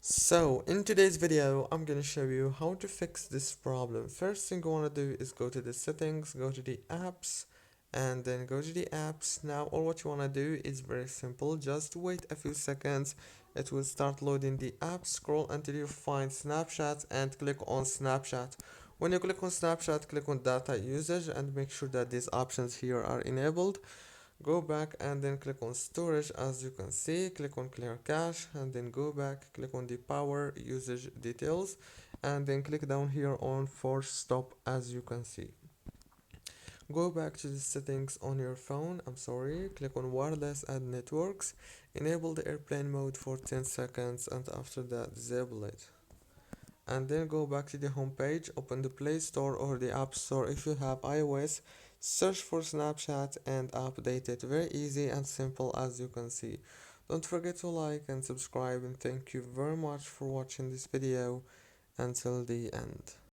So in today's video, I'm gonna show you how to fix this problem. First thing you wanna do is go to the settings, go to the apps, and then go to the apps. Now all what you wanna do is very simple. Just wait a few seconds. It will start loading the app. Scroll until you find Snapchat and click on Snapchat. When you click on Snapchat, click on data usage and make sure that these options here are enabled. Go back and then click on storage. As you can see, click on clear cache and then go back, click on the power usage details and then click down here on force stop. As you can see, go back to the settings on your phone. Click on wireless and networks, enable the airplane mode for 10 seconds and after that disable it, and then go back to the home page. Open the Play Store or the App Store if you have iOS. Search for Snapchat and update it. Very easy and simple, as you can see. Don't forget to like and subscribe, and thank you very much for watching this video until the end.